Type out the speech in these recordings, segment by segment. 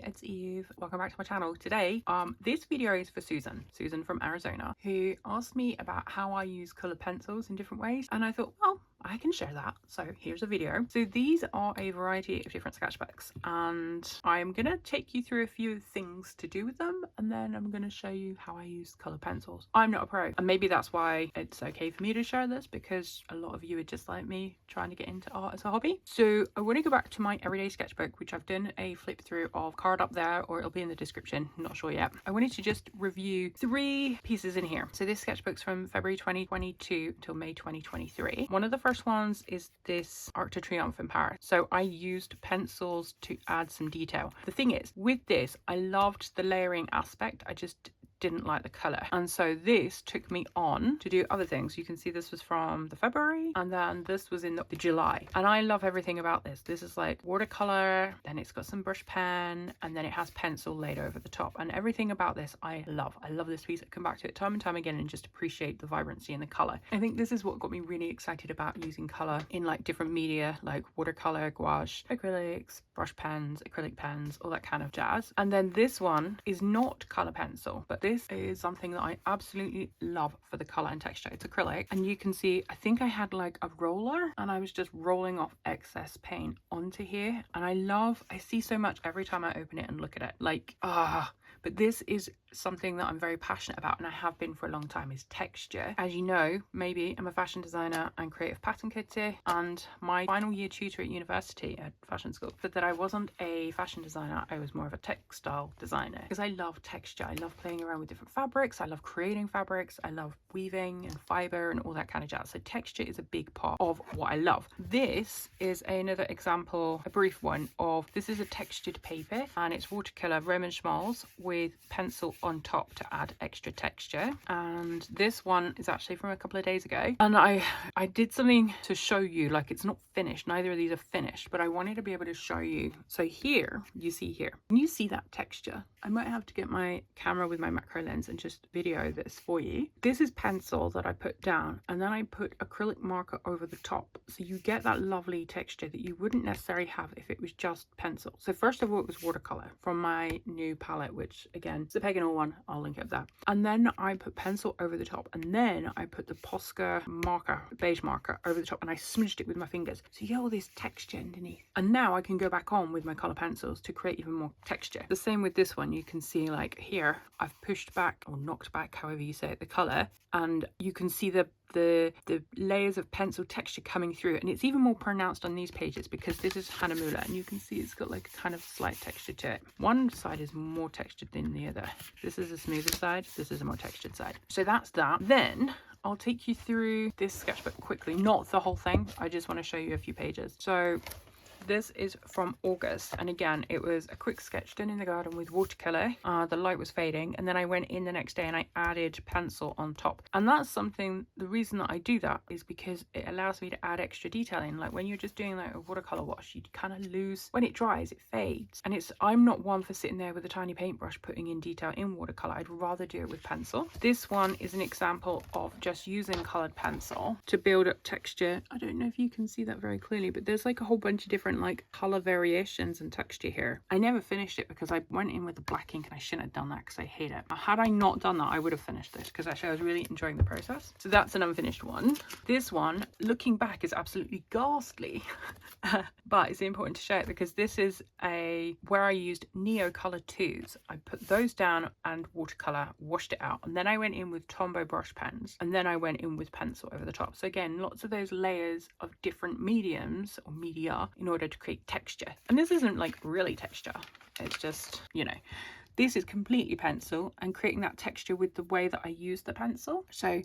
it's Eve. Welcome back to my channel. Today, this video is for Susan from Arizona, who asked me about how I use colored pencils in different ways, and I thought, well, I can share that. So here's a video. So these are a variety of different sketchbooks, and I'm gonna take you through a few things to do with them, and then I'm gonna show you how I use colored pencils. I'm not a pro, and maybe that's why it's okay for me to share this, because a lot of you are just like me, trying to get into art as a hobby. So I want to go back to my everyday sketchbook, which I've done a flip through of, card up there, or it'll be in the description, I'm not sure yet. I wanted to just review 3 pieces in here. So this sketchbook's from February 2022 till May 2023. One of the first ones is this Arc de Triomphe in Paris. So I used pencils to add some detail. The thing is, with this, I loved the layering aspect. I just didn't like the color, and so this took me on to do other things. You can see this was from the February, and then this was in the July, and I love everything about this. This is like watercolor, then it's got some brush pen, and then it has pencil laid over the top, and everything about this I love this piece. I come back to it time and time again and just appreciate the vibrancy and the color. I think this is what got me really excited about using color in like different media, like watercolor, gouache, acrylics, brush pens, acrylic pens, all that kind of jazz. And then this one is not color pencil, but this is something that I absolutely love for the color and texture. It's acrylic, and you can see I think I had like a roller, and I was just rolling off excess paint onto here, and I see so much every time I open it and look at it, like but this is something that I'm very passionate about, and I have been for a long time, is texture. As you know, maybe, I'm a fashion designer and creative pattern cutter, and my final year tutor at university at fashion school said that I wasn't a fashion designer, I was more of a textile designer, because I love texture. I love playing around with different fabrics, I love creating fabrics, I love weaving and fiber and all that kind of jazz. So texture is a big part of what I love. This is another example, a brief one, of this is a textured paper, and it's watercolor Roman schmaltz with pencil on top to add extra texture. And this one is actually from a couple of days ago, and I did something to show you, like, it's not finished, neither of these are finished, but I wanted to be able to show you. So here, you see here, can you see that texture? I might have to get my camera with my macro lens and just video this for you. This is pencil that I put down, and then I put acrylic marker over the top, so you get that lovely texture that you wouldn't necessarily have if it was just pencil. So first of all, it was watercolor from my new palette, which again, it's a Pagan one, I'll link up there. And then I put pencil over the top, and then I put the Posca marker, beige marker, over the top, and I smudged it with my fingers, so you get all this texture underneath. And now I can go back on with my color pencils to create even more texture. The same with this one. You can see, like here, I've pushed back or knocked back, however you say it, the color, and you can see the layers of pencil texture coming through, and it's even more pronounced on these pages because this is Hanamula, and you can see it's got like a kind of slight texture to it. One side is more textured than the other. This is a smoother side, this is a more textured side. So that's that. Then I'll take you through this sketchbook quickly, not the whole thing, I just want to show you a few pages. So this is from August, and again, it was a quick sketch done in the garden with watercolor. The light was fading, and then I went in the next day and I added pencil on top. And that's something, the reason that I do that is because it allows me to add extra detailing. Like when you're just doing like a watercolor wash, you kind of lose, when it dries, it fades. And I'm not one for sitting there with a tiny paintbrush putting in detail in watercolor. I'd rather do it with pencil. This one is an example of just using colored pencil to build up texture. I don't know if you can see that very clearly, but there's like a whole bunch of different like color variations and texture here. I never finished it because I went in with the black ink, and I shouldn't have done that because I hate it. Had I not done that, I would have finished this, because actually I was really enjoying the process. So that's an unfinished one. This one, looking back, is absolutely ghastly but it's important to share it because this is where I used Neo Color 2s. I put those down and watercolor, washed it out, and then I went in with Tombow brush pens, and then I went in with pencil over the top. So again, lots of those layers of different mediums or media in order to create texture. And this isn't like really texture, it's just, you know, this is completely pencil and creating that texture with the way that I use the pencil. So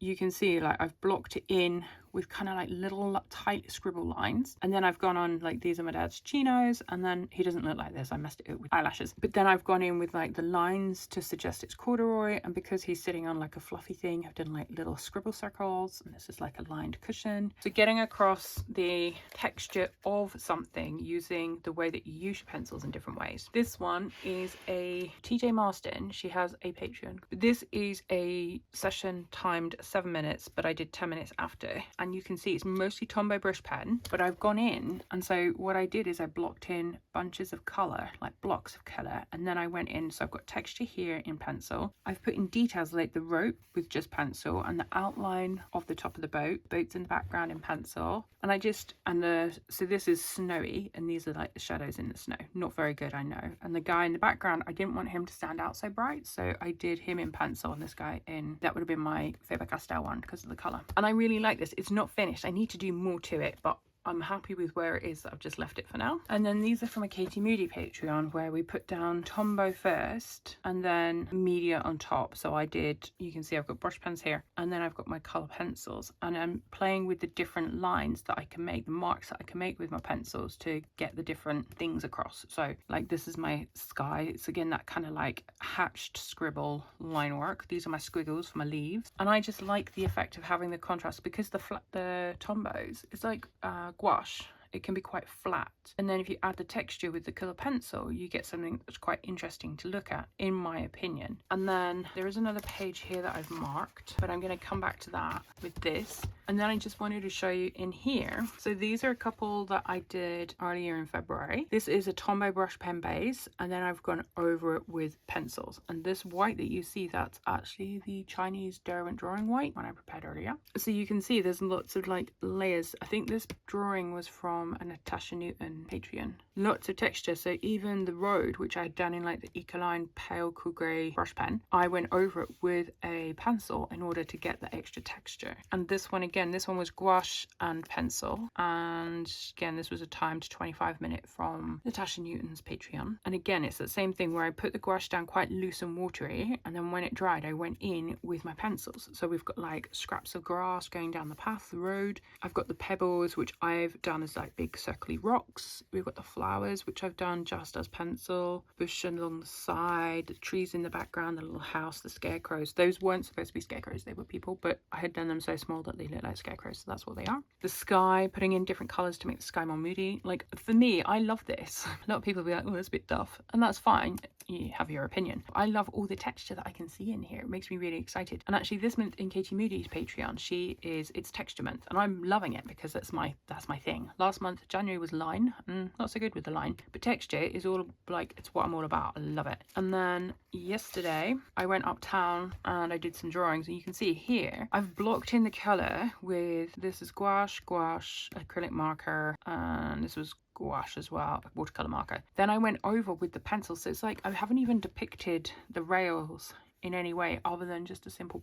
you can see, like, I've blocked it in with kind of like little tight scribble lines, and then I've gone on, like, these are my dad's chinos, and then he doesn't look like this, I messed it up with eyelashes, but then I've gone in with like the lines to suggest it's corduroy, and because he's sitting on like a fluffy thing, I've done like little scribble circles, and this is like a lined cushion. So getting across the texture of something using the way that you use your pencils in different ways. This one is a TJ Marston, she has a Patreon. This is a session timed 7 minutes, but I did 10 minutes after. and you can see it's mostly Tombow brush pen, but I've gone in, and so what I did is I blocked in bunches of colour, like blocks of colour, and then I went in, so I've got texture here in pencil. I've put in details like the rope with just pencil, and the outline of the top of the boats in the background in pencil. And I just, so this is snowy, and these are like the shadows in the snow. Not very good, I know. And the guy in the background, I didn't want him to stand out so bright, so I did him in pencil, and this guy in, that would have been my Faber-Castell one because of the colour. And I really like this. It's not finished. I need to do more to it, but I'm happy with where it is. I've just left it for now. And then these are from a Katie Moody Patreon, where we put down Tombow first and then media on top. So I did, you can see I've got brush pens here, and then I've got my colour pencils, and I'm playing with the different lines that I can make, the marks that I can make with my pencils to get the different things across. So like this is my sky. It's again that kind of like hatched scribble line work. These are my squiggles for my leaves, and I just like the effect of having the contrast, because the Tombows, it's like gouache. It can be quite flat, and then if you add the texture with the colour pencil, you get something that's quite interesting to look at, in my opinion. And then there is another page here that I've marked, but I'm going to come back to that with this. And then I just wanted to show you in here, so these are a couple that I did earlier in February. This is a Tombow brush pen base, and then I've gone over it with pencils, and this white that you see, that's actually the Chinese Derwent drawing white one I prepared earlier. So you can see there's lots of like layers. I think this drawing was from a Natasha Newton Patreon. Lots of texture, so even the road, which I had done in like the Ecoline pale cool grey brush pen, I went over it with a pencil in order to get the extra texture. And this one again, this one was gouache and pencil, and again this was a timed 25-minute from Natasha Newton's Patreon. And again it's the same thing where I put the gouache down quite loose and watery, and then when it dried I went in with my pencils. So we've got like scraps of grass going down the path, the road. I've got the pebbles, which I've done as like big circly rocks. We've got the flowers, which I've done just as pencil, bush along the side, the trees in the background, the little house, the scarecrows. Those weren't supposed to be scarecrows, they were people, but I had done them so small that they look like scarecrows, so that's what they are. The sky, putting in different colours to make the sky more moody. Like for me, I love this. A lot of people will be like, oh, it's a bit duff, and that's fine. You have your opinion. I love all the texture that I can see in here. It makes me really excited. And actually this month in Katie Moody's Patreon, it's texture month, and I'm loving it because that's my thing. Last month January was line, not so good with the line, but texture is all like, it's what I'm all about. I love it. And then yesterday I went uptown and I did some drawings, and you can see here I've blocked in the color with, this is gouache, acrylic marker, and this was gouache as well, watercolor marker. Then I went over with the pencil, so it's like I haven't even depicted the rails in any way other than just a simple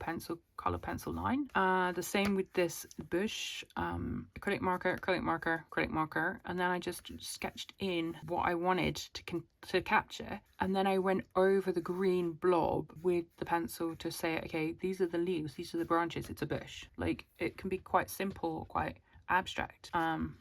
color pencil line. The same with this bush, acrylic marker, and then I just sketched in what I wanted to capture, and then I went over the green blob with the pencil to say, okay, these are the leaves, these are the branches, it's a bush. Like it can be quite simple, quite abstract,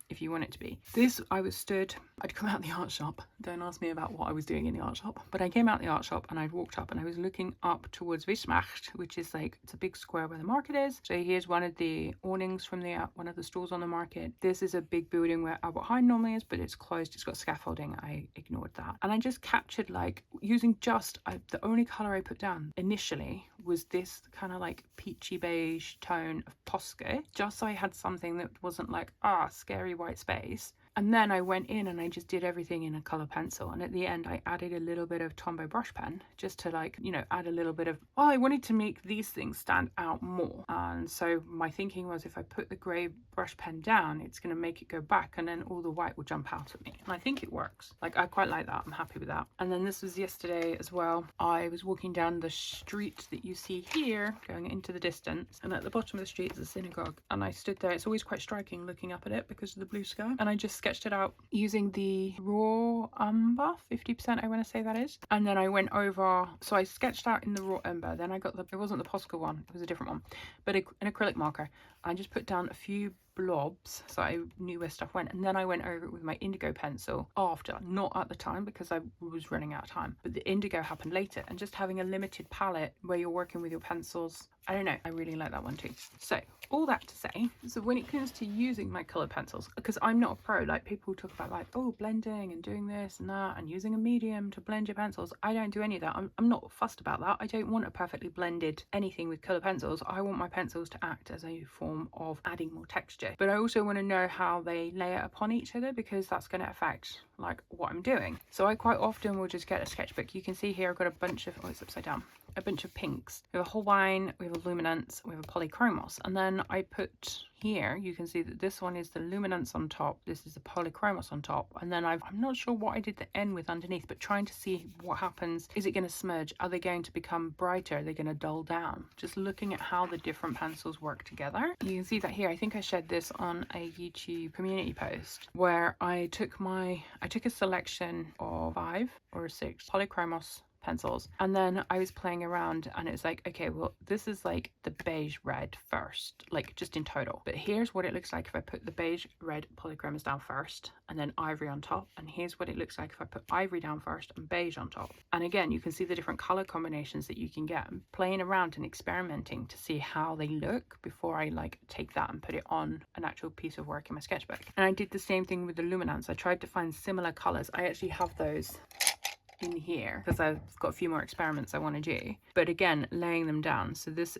if you want it to be. This, I was stood, I'd come out the art shop, don't ask me about what I was doing in the art shop, but I came out the art shop and I'd walked up and I was looking up towards Wismacht, which is like, it's a big square where the market is. So here's one of the awnings from one of the stores on the market. This is a big building where Albert Heijn normally is, but it's closed, it's got scaffolding. I ignored that, and I just captured, like, using the only color I put down initially was this kind of like peachy beige tone of Posca, just so I had something that wasn't like scary white space. And then I went in and I just did everything in a colour pencil, and at the end I added a little bit of Tombow brush pen just to, like, you know, add a little bit of, well, I wanted to make these things stand out more. And so my thinking was, if I put the grey brush pen down, it's going to make it go back and then all the white will jump out at me, and I think it works. Like, I quite like that. I'm happy with that. And then this was yesterday as well. I was walking down the street that you see here going into the distance, and at the bottom of the street is a synagogue, and I stood there. It's always quite striking looking up at it because of the blue sky, and I just sketched it out using the raw umber, 50% I want to say that is. And then I went over, so I sketched out in the raw umber, then I got it wasn't the Posca one, it was a different one, but an acrylic marker. I just put down a few blobs so I knew where stuff went, and then I went over it with my indigo pencil after, not at the time because I was running out of time, but the indigo happened later. And just having a limited palette where you're working with your pencils, I don't know, I really like that one too. So all that to say, so when it comes to using my colored pencils, because I'm not a pro, like people talk about like, oh, blending and doing this and that and using a medium to blend your pencils, I don't do any of that. I'm not fussed about that. I don't want a perfectly blended anything with colored pencils. I want my pencils to act as a form of adding more texture, but I also want to know how they layer upon each other, because that's going to affect like what I'm doing. So I quite often will just get a sketchbook. You can see here I've got a bunch of, oh, it's upside down, a bunch of pinks. We have a Holbein, we have a luminance, we have a polychromos, and then I put here, you can see that this one is the luminance on top, this is the polychromos on top, and then I'm not sure what I did the end with underneath, but trying to see what happens. Is it going to smudge? Are they going to become brighter? Are they going to dull down? Just looking at how the different pencils work together. You can see that here. I think I shared this on a YouTube community post where I took a selection of 5 or 6 polychromos pencils, and then I was playing around, and it's like, okay, well, this is like the beige red first, like just in total, but here's what it looks like if I put the beige red polychromos down first and then ivory on top, and here's what it looks like if I put ivory down first and beige on top. And again, you can see the different color combinations that you can get. I'm playing around and experimenting to see how they look before I like take that and put it on an actual piece of work in my sketchbook. And I did the same thing with the luminance. I tried to find similar colors. I actually have those in here because I've got a few more experiments I want to do, but again, laying them down. So this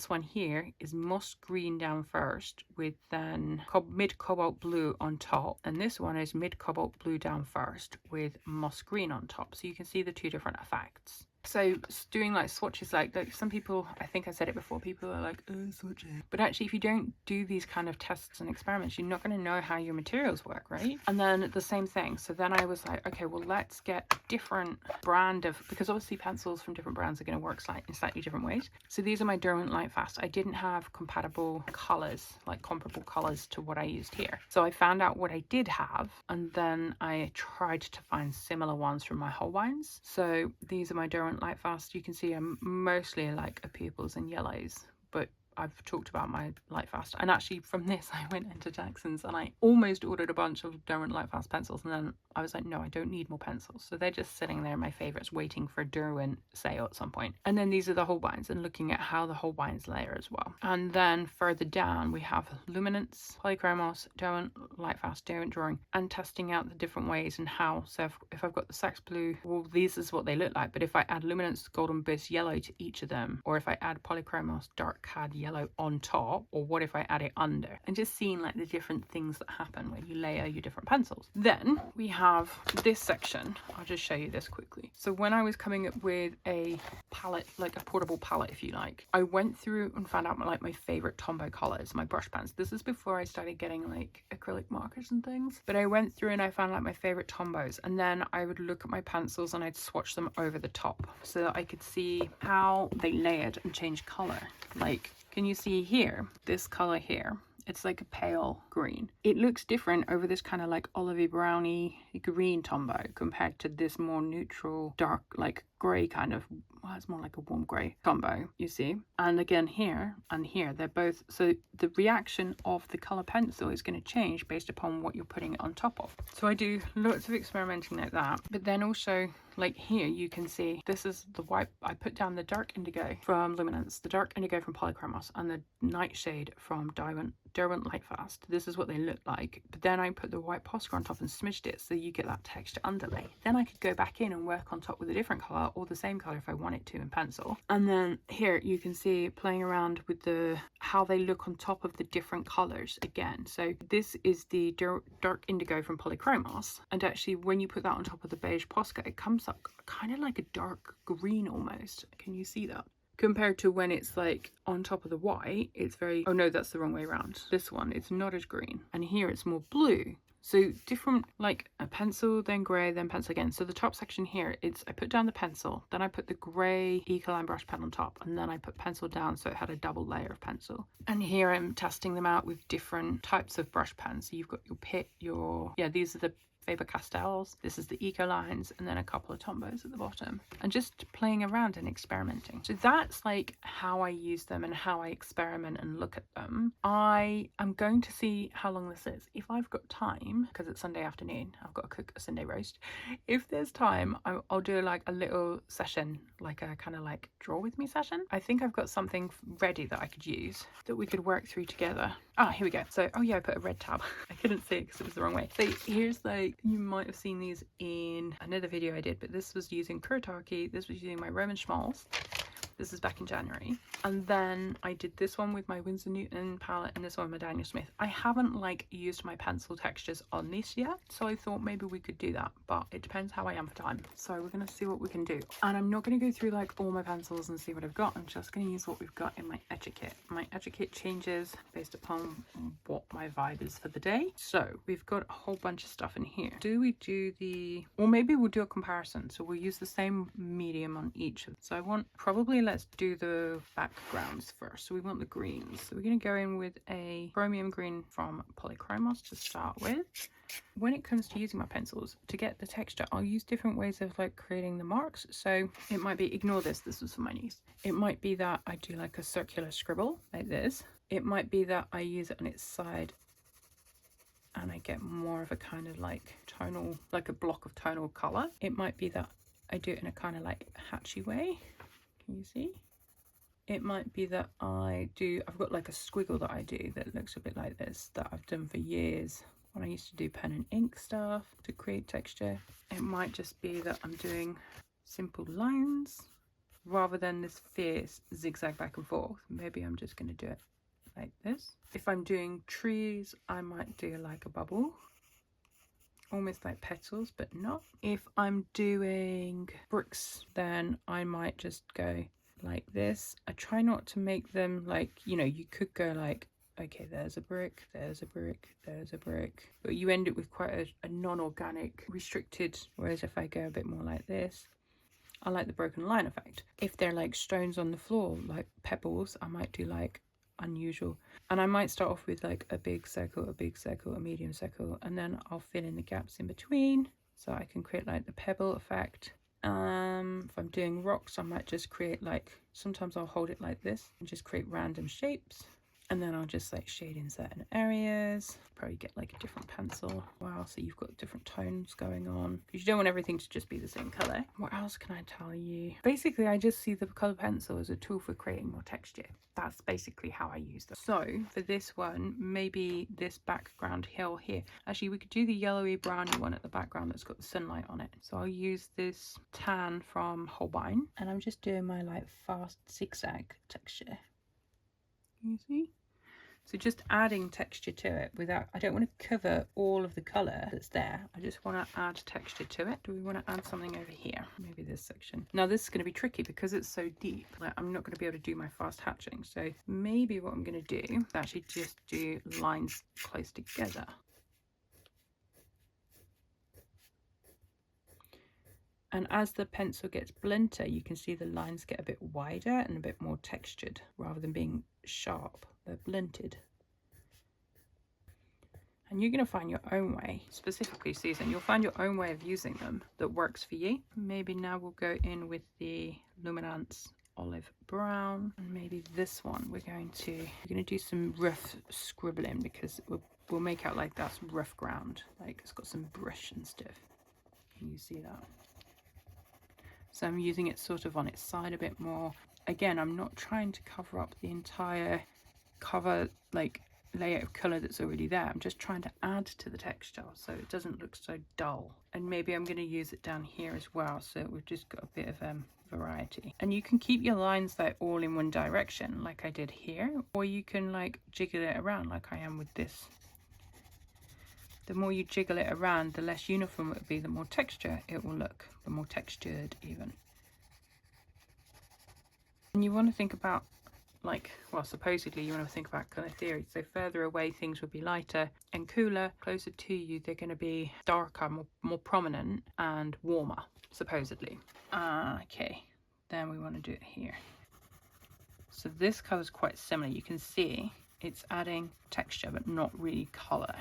one here is moss green down first with then mid cobalt blue on top, and this one is mid cobalt blue down first with moss green on top. So you can see the two different effects. So doing like swatches, like some people, I think I said it before, people are like, oh, swatches. But actually, if you don't do these kind of tests and experiments, you're not going to know how your materials work, right? And then the same thing. So then I was like, okay, well, let's get a different brand of, because obviously pencils from different brands are going to work in slightly different ways. So these are my Derwent Lightfast. I didn't have compatible colors, like comparable colors to what I used here. So I found out what I did have, and then I tried to find similar ones from my Holbeins. So these are my Derwent Lightfast. You can see I'm mostly like a purples and yellows, but I've talked about my Lightfast, and actually from this I went into Jackson's and I almost ordered a bunch of Derwent Lightfast pencils, and then I was like, no, I don't need more pencils. So they're just sitting there, my favorites, waiting for a Derwent sale at some point. And then these are the Holbeins, and looking at how the Holbeins layer as well. And then further down we have Luminance, Polychromos, Derwent Lightfast, Derwent Drawing, and testing out the different ways and how. So if I've got the Sax Blue, well, these is what they look like. But if I add Luminance Golden Burst Yellow to each of them, or if I add Polychromos Dark Cad Yellow on top, or what if I add it under, and just seeing like the different things that happen when you layer your different pencils. Then we have this section. I'll just show you this quickly. So when I was coming up with a palette, like a portable palette if you like, I went through and found out my favorite Tombow colors, my brush pens. This is before I started getting like acrylic markers and things, but I went through and I found like my favorite Tombows, and then I would look at my pencils and I'd swatch them over the top so that I could see how they layered and changed color. Like, can you see here, this color here? It's like a pale green. It looks different over this kind of like olivey browny green Tombow compared to this more neutral, dark, like grey kind of, well, it's more like a warm grey Tombow, you see. And again here and here, they're both, so the reaction of the colour pencil is going to change based upon what you're putting it on top of. So I do lots of experimenting like that, but then also like here you can see this is the white. I put down the dark indigo from Luminance, the dark indigo from Polychromos, and the nightshade from Derwent Lightfast. This is what they look like, but then I put the white Posca on top and smidged it so you get that texture underlay. Then I could go back in and work on top with a different colour or the same colour if I wanted to in pencil. And then here you can see playing around with how they look on top of the different colours again. So this is the dark indigo from Polychromos, and actually when you put that on top of the beige Posca, it comes up kind of like a dark green almost. Can you see that? Compared to when it's like on top of the white, it's very, oh no, that's the wrong way around. This one, it's not as green, and here it's more blue. So different, like a pencil, then grey, then pencil again. So the top section here, I put down the pencil, then I put the grey Ecoline brush pen on top, and then I put pencil down so it had a double layer of pencil. And here I'm testing them out with different types of brush pens. So you've got your Pitt, these are the Faber-Castells. This is the Eco lines, and then a couple of Tombos at the bottom, and just playing around and experimenting. So that's like how I use them and how I experiment and look at them. I am going to see how long this is. If I've got time, because it's Sunday afternoon, I've got to cook a Sunday roast. If there's time, I'll do like a little session, like a kind of like draw with me session. I think I've got something ready that I could use that we could work through together. Ah, here we go. So, oh yeah, I put a red tab. I couldn't see it because it was the wrong way. So here's like, you might have seen these in another video I did, but this was using Kuretake. This was using my Roman Schmaltz. This is back in January. And then I did this one with my Winsor Newton palette and this one with my Daniel Smith. I haven't like used my pencil textures on this yet, so I thought maybe we could do that, but it depends how I am for time. So we're gonna see what we can do. And I'm not gonna go through like all my pencils and see what I've got. I'm just gonna use what we've got in my etcher kit. My etcher kit changes based upon what my vibe is for the day. So we've got a whole bunch of stuff in here. Do we do the, or maybe we'll do a comparison. So we'll use the same medium on each. So I want probably, let's do the backgrounds first. So we want the greens. So we're going to go in with a chromium green from Polychromos to start with. When it comes to using my pencils to get the texture, I'll use different ways of like creating the marks. So it might be, ignore this, this was for my niece. It might be that I do like a circular scribble like this. It might be that I use it on its side and I get more of a kind of like tonal, like a block of tonal color. It might be that I do it in a kind of like hatchy way. Can you see? It might be that I've got like a squiggle that I do that looks a bit like this, that I've done for years when I used to do pen and ink stuff to create texture. It might just be that I'm doing simple lines rather than this fierce zigzag back and forth. Maybe I'm just going to do it like this. If I'm doing trees, I might do like a bubble, almost like petals, but not. If I'm doing bricks, then I might just go like this. I try not to make them like, you know, you could go like, okay, there's a brick, there's a brick, there's a brick, but you end up with quite a non-organic restricted. Whereas if I go a bit more like this, I like the broken line effect. If they're like stones on the floor, like pebbles, I might do like unusual, and I might start off with like a big circle, a medium circle, and then I'll fill in the gaps in between so I can create like the pebble effect. If I'm doing rocks, I might just create like, sometimes I'll hold it like this and just create random shapes, and then I'll just like shade in certain areas. Probably get like a different pencil. Wow, so you've got different tones going on because you don't want everything to just be the same color. What else can I tell you? Basically, I just see the color pencil as a tool for creating more texture. That's basically how I use them. So for this one, maybe this background hill here. Actually, we could do the yellowy browny one at the background that's got the sunlight on it. So I'll use this tan from Holbein, and I'm just doing my like fast zigzag texture. You see? So just adding texture to it without, I don't want to cover all of the colour that's there. I just want to add texture to it. Do we want to add something over here? Maybe this section. Now this is going to be tricky because it's so deep. Like, I'm not going to be able to do my fast hatching. So maybe what I'm going to do is actually just do lines close together. And as the pencil gets blunter, you can see the lines get a bit wider and a bit more textured rather than being sharp. They're blunted. And you're going to find your own way, specifically Susan, you'll find your own way of using them that works for you. Maybe now we'll go in with the Luminance Olive Brown, and maybe this one we're going to do some rough scribbling because we'll make out like that's rough ground, like it's got some brush and stuff. Can you see that? So I'm using it sort of on its side a bit more. Again, I'm not trying to cover up the entire cover like layer of color that's already there. I'm just trying to add to the texture so it doesn't look so dull. And maybe I'm going to use it down here as well, so we've just got a bit of variety. And you can keep your lines like all in one direction like I did here, or you can like jiggle it around like I am with this. The more you jiggle it around, the less uniform it will be, the more texture it will look, the more textured even. And you want to think about like, well, supposedly you want to think about colour theory. So further away things will be lighter and cooler, closer to you they're going to be darker, more prominent and warmer, supposedly. Okay, then we want to do it here. So this colour is quite similar. You can see it's adding texture but not really colour.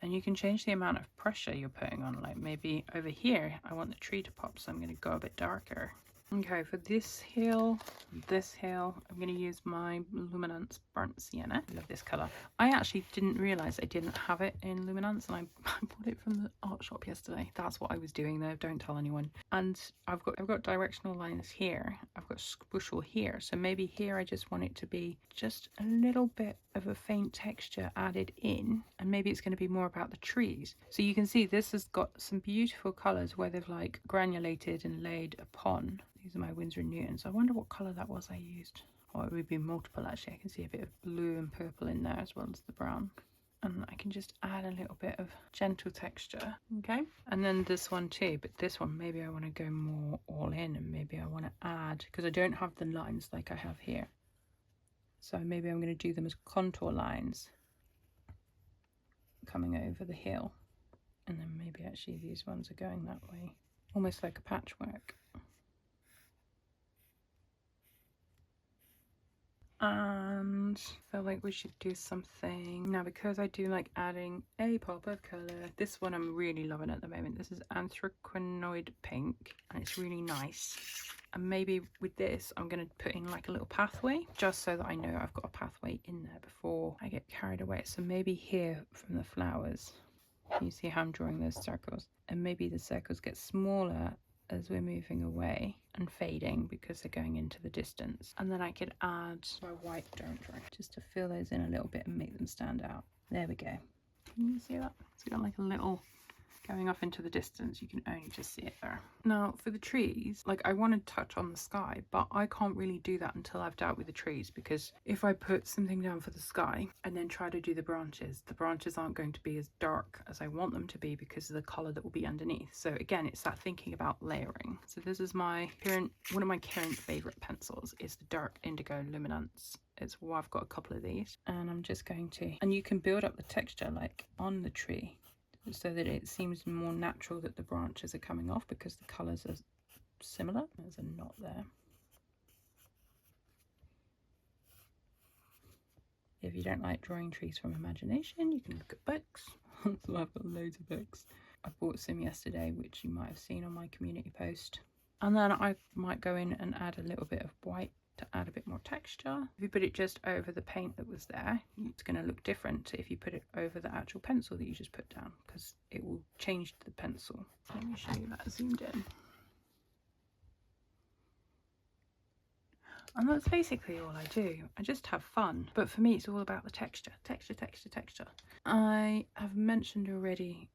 And you can change the amount of pressure you're putting on. Like maybe over here, I want the tree to pop, so I'm going to go a bit darker. Okay, for this hill, I'm going to use my Luminance Burnt Sienna. I love this colour. I actually didn't realise I didn't have it in Luminance, and I bought it from the art shop yesterday. That's what I was doing though, don't tell anyone. And I've got directional lines here. I've got squishel here. So maybe here I just want it to be just a little bit of a faint texture added in, and maybe it's going to be more about the trees. So you can see this has got some beautiful colours where they've like granulated and laid upon. These are my Winsor & Newtons. I wonder what colour that was I used. Oh, it would be multiple actually. I can see a bit of blue and purple in there as well as the brown. And I can just add a little bit of gentle texture. Okay. And then this one too, but this one maybe I want to go more all in, and maybe I want to add, because I don't have the lines like I have here. So maybe I'm going to do them as contour lines coming over the hill. And then maybe actually these ones are going that way. Almost like a patchwork. And I feel like we should do something now, because I do like adding a pop of colour. This one I'm really loving at the moment. This is Anthraquinoid Pink, and it's really nice. And maybe with this I'm going to put in like a little pathway, just so that I know I've got a pathway in there before I get carried away. So maybe here from the flowers, you see how I'm drawing those circles, and maybe the circles get smaller as we're moving away and fading because they're going into the distance. And then I could add my white drawing just to fill those in a little bit and make them stand out. There we go. Can you see that? It's got like a little going off into the distance. You can only just see it there. Now for the trees, like I want to touch on the sky, but I can't really do that until I've dealt with the trees, because if I put something down for the sky and then try to do the branches aren't going to be as dark as I want them to be because of the colour that will be underneath. So again, it's that thinking about layering. So this is my one of my current favourite pencils is the Dark Indigo Luminance. I've got a couple of these, and I'm just going to, and you can build up the texture like on the tree, so that it seems more natural that the branches are coming off because the colours are similar. There's a knot there. If you don't like drawing trees from imagination, you can look at books. So I've got loads of books. I bought some yesterday, which you might have seen on my community post. And then I might go in and add a little bit of white to add a bit more texture. If you put it just over the paint that was there, it's going to look different to if you put it over the actual pencil that you just put down, because it will change the pencil. Let me show you that zoomed in. And that's basically all I do. I just have fun. But for me, it's all about the texture. Texture. I have mentioned already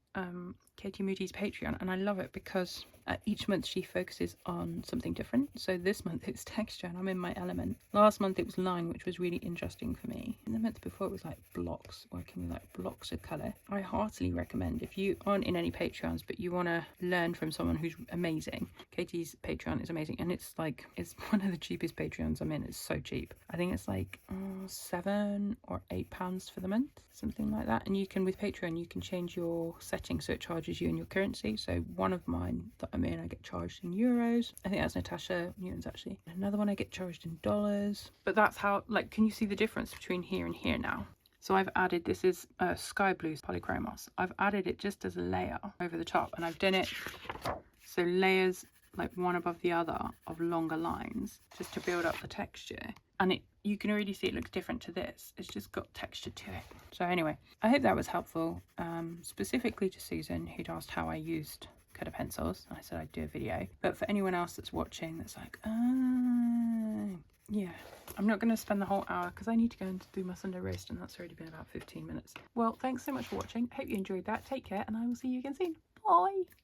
Katie Moody's Patreon, and I love it because each month she focuses on something different. So this month it's texture, and I'm in my element. Last month it was line, which was really interesting for me. And the month before it was like blocks, working with like blocks of colour. I heartily recommend, if you aren't in any Patreons but you want to learn from someone who's amazing, Katie's Patreon is amazing, and it's one of the cheapest Patreons I'm in. It's so cheap. I think it's like £7 or £8 for the month, something like that. And you can, with Patreon, you can change your settings so it charges you in your currency. So one of mine that I'm in, I get charged in euros. I think that's Natasha Newton's actually. Another one I get charged in dollars. But that's how, like, can you see the difference between here and here now? So I've added, this is Sky Blue Polychromos. I've added it just as a layer over the top, and I've done it so layers like one above the other of longer lines, just to build up the texture. And you can already see it looks different to this. It's just got texture to it. So anyway, I hope that was helpful, specifically to Susan, who'd asked how I used colour pencils. I said I'd do a video. But for anyone else that's watching that's like, yeah, I'm not going to spend the whole hour because I need to go and do my Sunday roast, and that's already been about 15 minutes. Well, thanks so much for watching. Hope you enjoyed that. Take care, and I will see you again soon. Bye.